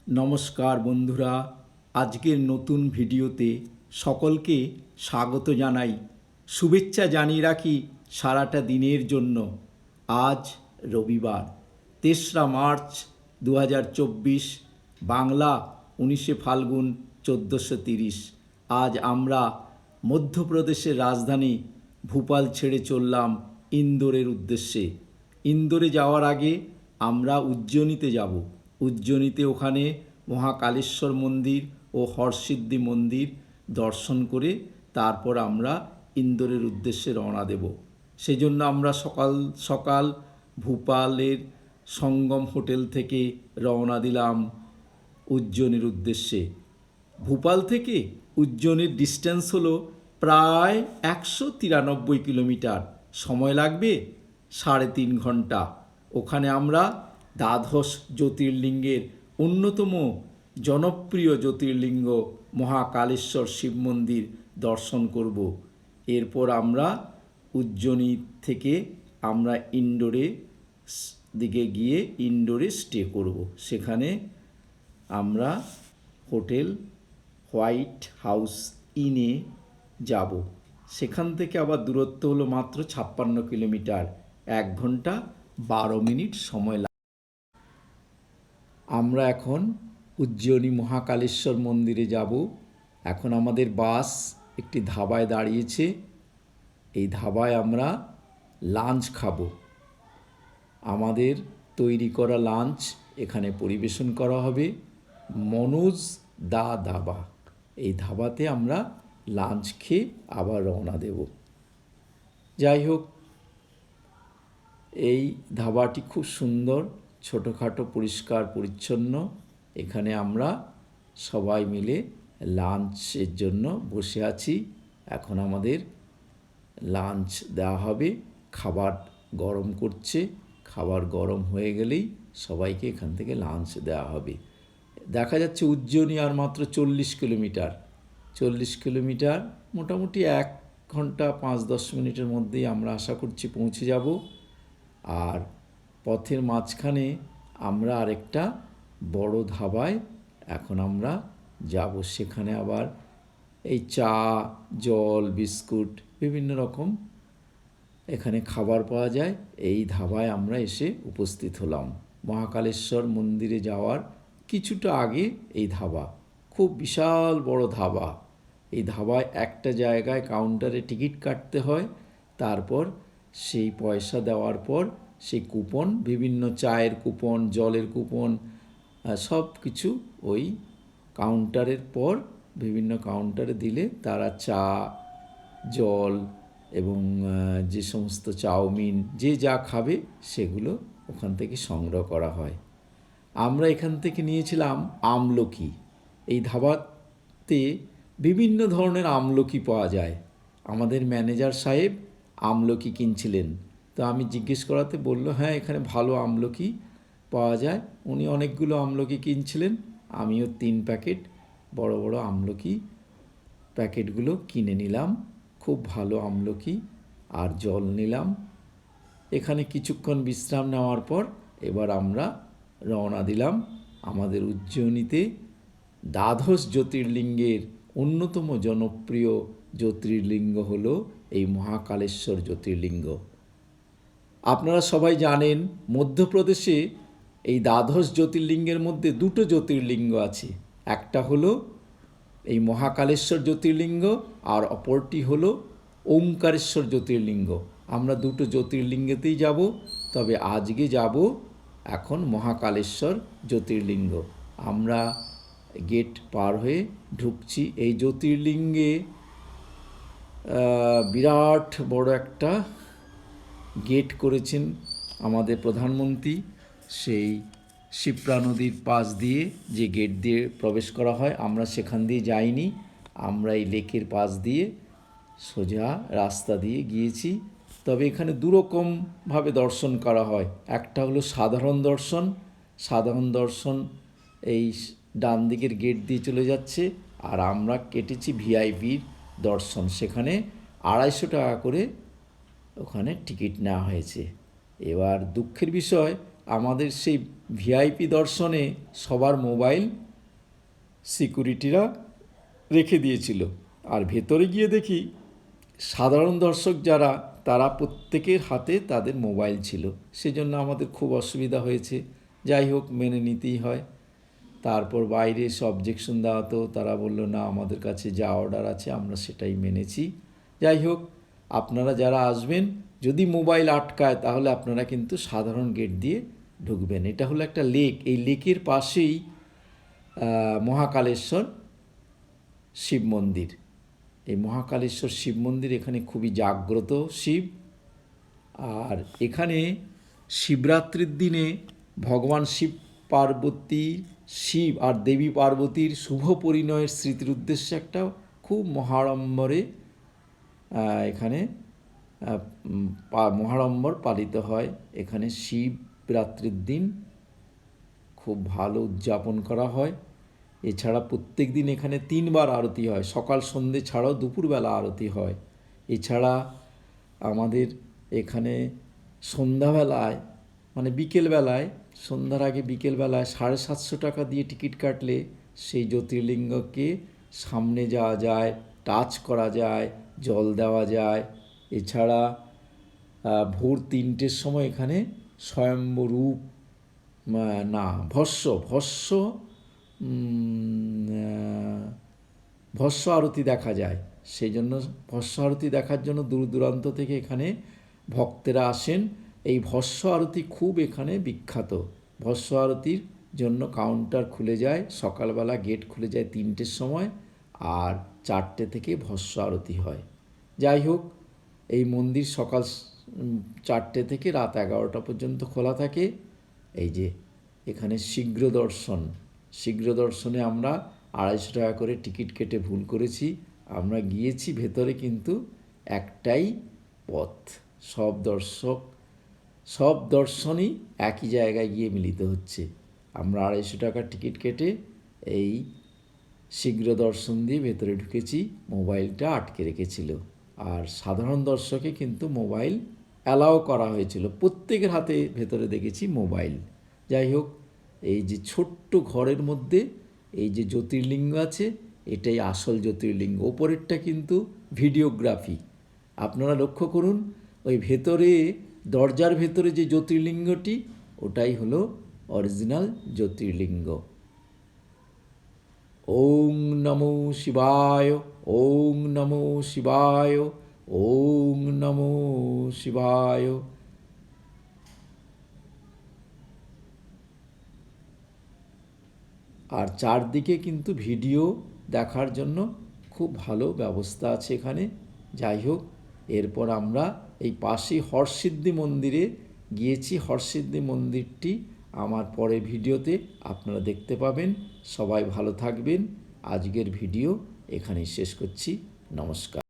নমস্কার বন্ধুরা, আজকের নতুন ভিডিওতে সকলকে স্বাগত জানাই। শুভেচ্ছা জানিয়ে রাখি সারাটা দিনের জন্য। আজ রবিবার ৩রা মার্চ ২০২৪, বাংলা ১৯শে ফাল্গুন ১৪৩০। আজ আমরা মধ্যপ্রদেশের রাজধানী ভোপাল ছেড়ে চললাম ইন্দোরের উদ্দেশ্যে। ইন্দোরে যাওয়ার আগে আমরা উজ্জয়িনীতে যাব। উজ্জয়িনীতে ওখানে মহাকালেশ্বর মন্দির ও হরসিদ্ধি মন্দির দর্শন করে তারপর আমরা ইন্দোরের উদ্দেশ্যে রওনা দেব। সেজন্য আমরা সকাল সকাল ভোপালের সঙ্গম হোটেল থেকে রওনা দিলাম উজ্জয়িনীর উদ্দেশ্যে। ভোপাল থেকে উজ্জয়িনীর ডিস্টেন্স হলো প্রায় ১৯৩ কিলোমিটার। সময় লাগবে ৩.৫ ঘন্টা। ওখানে আমরা দ্বাদশ জ্যোতির্লিঙ্গের অন্যতম জনপ্রিয় জ্যোতির্লিঙ্গ মহাকালেশ্বর শিব মন্দির দর্শন করব। এরপর আমরা উজ্জয়িনী থেকে আমরা ইন্দোরে দিকে গিয়ে ইন্দোরে স্টে করব। সেখানে আমরা হোটেল হোয়াইট হাউস ইনে যাব। সেখান থেকে আবার দূরত্ব হলো মাত্র ৫৬ কিলোমিটার, ১ ঘন্টা ১২ মিনিট সময় লাগে। আমরা এখন উজ্জয়িনী মহাকালেশ্বর মন্দিরে যাব। এখন আমাদের বাস একটি ধাবায় দাঁড়িয়েছে। এই ধাবায় আমরা লাঞ্চ খাব। আমাদের তৈরি করা লাঞ্চ এখানে পরিবেশন করা হবে। মনোজ দা ধাবা, এই ধাবাতে আমরা লাঞ্চ খেয়ে আবার রওনা দেব। যাই হোক, এই ধাবাটি খুব সুন্দর, ছোটোখাটো, পরিষ্কার পরিচ্ছন্ন। এখানে আমরা সবাই মিলে লাঞ্চের জন্য বসে আছি। এখন আমাদের লাঞ্চ দেওয়া হবে। খাবার গরম করছে। খাবার গরম হয়ে গেলেই সবাইকে এখান থেকে লাঞ্চ দেওয়া হবে। দেখা যাচ্ছে উজ্জয়িনী আর মাত্র ৪০ কিলোমিটার। ৪০ কিলোমিটার মোটামুটি ১ ঘন্টা ৫-১০ মিনিটের মধ্যেই আমরা আশা করছি পৌঁছে যাব। আর পথের মাঝখানে আমরা আরেকটা বড় ধাবায় এখন আমরা যাব। সেখানে আবার এই চা, জল, বিস্কুট, বিভিন্ন রকম এখানে খাবার পাওয়া যায়। এই ধাবায় আমরা এসে উপস্থিত হলাম। মহাকালেশ্বর মন্দিরে যাওয়ার কিছুটা আগে এই ধাবা, খুব বিশাল বড় ধাবা। এই ধাবায় একটা জায়গায় কাউন্টারে টিকিট কাটতে হয়। তারপর সেই পয়সা দেওয়ার পর সেই কুপন, বিভিন্ন চায়ের কুপন, জলের কুপন, সব কিছু ওই কাউন্টারের পর বিভিন্ন কাউন্টারে দিলে তারা চা, জল এবং যে সমস্ত চাউমিন, যে যা খাবে সেগুলো ওখান থেকে সংগ্রহ করা হয়। আমরা এখান থেকে নিয়েছিলাম আমলকি। এই ধাবাতে বিভিন্ন ধরনের আমলকি পাওয়া যায়। আমাদের ম্যানেজার সাহেব আমলকি কিনছিলেন। তো আমি জিজ্ঞেস করাতে বলল, হ্যাঁ, এখানে ভালো আমলকি পাওয়া যায়। উনি অনেকগুলো আমলকি কিনছিলেন। আমিও ৩ প্যাকেট বড় বড় আমলকি প্যাকেটগুলো কিনে নিলাম। খুব ভালো আমলকি, আর জল নিলাম। এখানে কিছুক্ষণ বিশ্রাম নেওয়ার পর এবার আমরা রওনা দিলাম আমাদের উজ্জয়িনীতে। দ্বাদশ জ্যোতির্লিঙ্গের অন্যতম জনপ্রিয় জ্যোতির্লিঙ্গ হলো এই মহাকালেশ্বর জ্যোতির্লিঙ্গ। আপনারা সবাই জানেন মধ্যপ্রদেশে এই দ্বাদশ জ্যোতির্লিঙ্গের মধ্যে 2টো জ্যোতির্লিঙ্গ আছে। একটা হলো এই মহাকালেশ্বর জ্যোতির্লিঙ্গ, আর অপরটি হলো ওমকারেশ্বর জ্যোতির্লিঙ্গ। আমরা 2টো জ্যোতির্লিঙ্গতেই যাব, তবে আজকে যাব এখন মহাকালেশ্বর জ্যোতির্লিঙ্গ। আমরা গেট পার হয়ে ঢুকছি। এই জ্যোতির্লিঙ্গে বিরাট বড় একটা গেট করেছেন আমাদের প্রধানমন্ত্রী। সেই শিপ্রা নদীর পাশ দিয়ে যে গেট দিয়ে প্রবেশ করা হয়, আমরা সেখান দিয়ে যাইনি। আমরা এই লেকের পাশ দিয়ে সোজা রাস্তা দিয়ে গিয়েছি। তবে এখানে দুরকমভাবে দর্শন করা হয়। একটা হলো সাধারণ দর্শন। সাধারণ দর্শন এই ডান দিকের গেট দিয়ে চলে যাচ্ছে। আর আমরা কেটেছি ভিআইপির দর্শন। সেখানে ২৫০ টাকা করে ওখানে টিকিট নেওয়া হয়েছে। এবার দুঃখের বিষয়, আমাদের সেই ভিআইপি দর্শনে সবার মোবাইল সিকিউরিটিরা রেখে দিয়েছিল। আর ভেতরে গিয়ে দেখি সাধারণ দর্শক যারা, তারা প্রত্যেকের হাতে তাদের মোবাইল ছিল। সেজন্য আমাদের খুব অসুবিধা হয়েছে। যাই হোক, মেনে নিতেই হয়। তারপর বাইরে এসে অবজেকশন দেওয়া, তো তারা বললো না, আমাদের কাছে যা অর্ডার আছে আমরা সেটাই মেনেছি। যাই হোক, আপনারা যারা আসবেন, যদি মোবাইল আটকায় তাহলে আপনারা কিন্তু সাধারণ গেট দিয়ে ঢুকবেন। এটা হলো একটা লেক, এই লেকের পাশেই মহাকালেশ্বর শিব মন্দির। এই মহাকালেশ্বর শিব মন্দির এখানে খুবই জাগ্রত শিব। আর এখানে শিবরাত্রির দিনে ভগবান শিব আর দেবী পার্বতীর শুভ পরিণয়ের স্মৃতির উদ্দেশ্যে একটা খুব মহাড়ম্বরে এখানে মহাড়ম্বর পালিত হয়। এখানে শিবরাত্রির দিন খুব ভালো উদযাপন করা হয়। এছাড়া প্রত্যেক দিন এখানে 3 বার আরতি হয়, সকাল সন্ধ্যে ছাড়াও দুপুরবেলা আরতি হয়। এছাড়া আমাদের এখানে সন্ধ্যাবেলায়, মানে বিকেলবেলায়, সন্ধ্যার আগে বিকেলবেলায় 750 টাকা দিয়ে টিকিট কাটলে সেই জ্যোতির্লিঙ্গকে সামনে যাওয়া যায়, টাচ করা যায়, জল দেওয়া যায়। এছাড়া ভোর 3টের সময় এখানে স্বয়ম্ভূরূপ ভস্য আরতি দেখা যায়। সেই জন্য ভস্য আরতি দেখার জন্য দূর দূরান্ত থেকে এখানে ভক্তেরা আসেন। এই ভস্য আরতি খুব এখানে বিখ্যাত। ভস্য আরতির জন্য কাউন্টার খুলে যায়, সকালবেলা গেট খুলে যায় 3টের সময়, আর 4টে থেকে ভস্য আরতি হয়। যাই হোক, এই মন্দির সকাল 4টে থেকে রাত 11টা পর্যন্ত খোলা থাকে। এই যে এখানে শীঘ্র দর্শনে আমরা 250 টাকা করে টিকিট কেটে ভুল করেছি। আমরা গিয়েছি ভেতরে, কিন্তু একটাই পথ, সব দর্শনই একই জায়গায় গিয়ে মিলিত হচ্ছে। আমরা 250 টাকার টিকিট কেটে এই শীঘ্র দর্শন দিয়ে ভেতরে ঢুকেছি। মোবাইলটা আটকে রেখেছিল, আর সাধারণ দর্শকে কিন্তু মোবাইল অ্যালাও করা হয়েছিল। প্রত্যেকের হাতে ভেতরে দেখেছি মোবাইল। যাই হোক, এই যে ছোট্ট ঘরের মধ্যে এই যে জ্যোতির্লিঙ্গ আছে, এটাই আসল জ্যোতির্লিঙ্গ। ওপরেরটা কিন্তু ভিডিওগ্রাফি। আপনারা লক্ষ্য করুন, ওই ভেতরে দরজার ভেতরে যে জ্যোতির্লিঙ্গটি, ওটাই হলো অরিজিনাল জ্যোতির্লিঙ্গ। ওং নমো শিবায়, ওং নমো শিবায়, ওং নমো শিবায়। আর চারদিকে কিন্তু ভিডিও দেখার জন্য খুব ভালো ব্যবস্থা আছে এখানে। যাই হোক, এরপর আমরা এই পাশেই হরসিদ্ধি মন্দিরে গিয়েছি। হরসিদ্ধি মন্দিরটি আমার পরের ভিডিওতে আপনারা দেখতে পাবেন। সবাই ভালো থাকবেন। আজকের ভিডিও এখানেই শেষ করছি। নমস্কার।